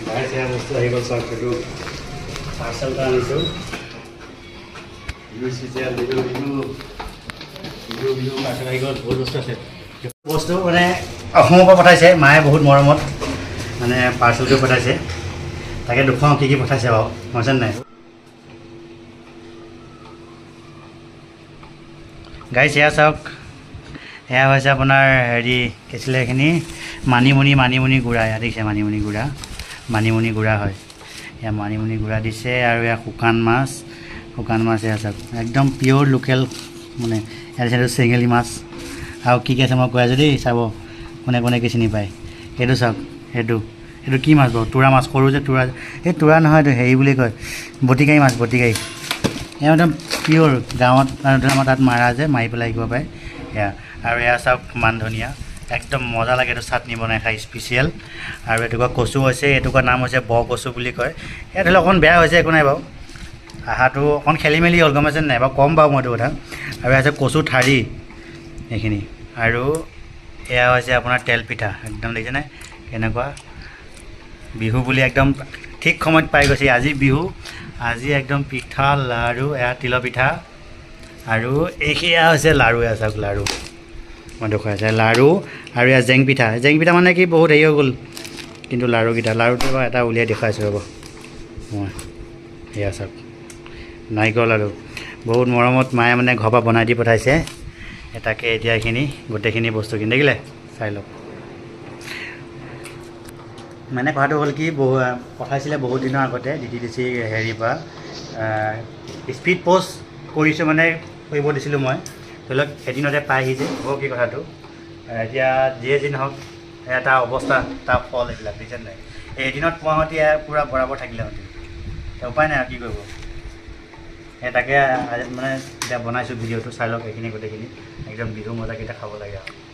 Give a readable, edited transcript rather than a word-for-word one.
গাইছ এয়া বস্তু আহি গ'ল চাওক সেইটো পাৰ্চেল এটা আনিছোঁ বিহু পাৰ্চেল আহি গ'ল বহুত বস্তু আছে বস্তু মানে অসমৰ পৰা পঠাইছে মায়ে বহুত মৰমত মানে পাৰ্চেলটো পঠাইছে তাকে দেখুৱাওঁ কি পঠাইছে বাৰু বুজিছে নাই গাইছ এয়া চাওক এয়া হৈছে আপোনাৰ হেৰি কি আছিলে এইখিনি মানিমুনি গুড়া এয়া দেখিছে মানিমুনি গুড়া হয় এয়া মানিমুনি গুড়া দিছে আৰু এয়া শুকান মাছ এয়া চাওক একদম পিয়'ৰ লোকেল মানে ইয়াত দিছে চেঙেলী মাছ আৰু কি আছে মই কৈ আছোঁ দেই চাব কোনে কি চিনি পায় সেইটো চাওক সেইটো কি মাছ বাৰু তোৰা মাছ সৰু যে তোৰা এই তোৰা নহয় এইটো হেৰি বুলি কয় বটিকাই মাছ এয়া একদম পিয়'ৰ গাঁৱত আমাৰ তাত মাৰা যে মাৰি পেলাই শিকিব পাৰে এয়া আৰু এয়া চাওক মান ধনিয়া একদম মজা লাগে এইটো চাটনি বনাই খাই স্পেচিয়েল আৰু এটুকুৰা কচু হৈছে এটুকুৰা নাম হৈছে বৰ কচু বুলি কয় এয়া ধৰি লওক অকণ বেয়া হৈছে একো নাই বাৰু আহাটো অকণ খেলি মেলি হ'ল গম পাইছে নাই বাৰু কম বাৰু মই এইটো কথা আৰু এয়া হৈছে কচু ঠাৰি এইখিনি আৰু এয়া হৈছে আপোনাৰ তেল পিঠা একদম দেখিছেনে কেনেকুৱা বিহু বুলি একদম ঠিক সময়ত পাই গৈছে আজি বিহু আজি একদম পিঠা লাড়ু এয়া তিলৰ পিঠা আৰু এয়া হৈছে লাড়ু এয়া চাওক লাড়ু মই দেখুৱাই আছে লাড়ু আৰু এয়া জেং পিঠা মানে কি বহুত হেৰি হৈ গ'ল কিন্তু লাড়ুটো বাৰু এটা উলিয়াই দেখুৱাইছোঁ ৰ'ব মই এয়া চাওক নাৰিকল লাড়ু বহুত মৰমত মায়ে মানে ঘৰৰ পৰা বনাই দি পঠাইছে তাকে এতিয়া এইখিনি গোটেইখিনি বস্তুখিনি দেখিলে চাই লওক মানে কথাটো হ'ল কি পঠাইছিলে বহুত দিনৰ আগতে DTDC হেৰিৰ পৰা স্পীড পষ্ট কৰিছোঁ মানে কৰিব দিছিলোঁ মই ধৰি লওক এদিনতে পাই আহিছে হ'ব কি কথাটো এতিয়া যিয়ে যি নহওক এটা অৱস্থা তাৰ ফল এইবিলাক বুজিছে নাই এদিনত পোৱা সৈতে পূৰা বৰাবৰ থাকিলে সৈতে উপায় নাই আৰু কি কৰিব তাকে মানে এতিয়া বনাইছোঁ ভিডিঅ'টো চাই লওক এইখিনি গোটেইখিনি একদম বিহু মজাকেইটা খাব লাগে আৰু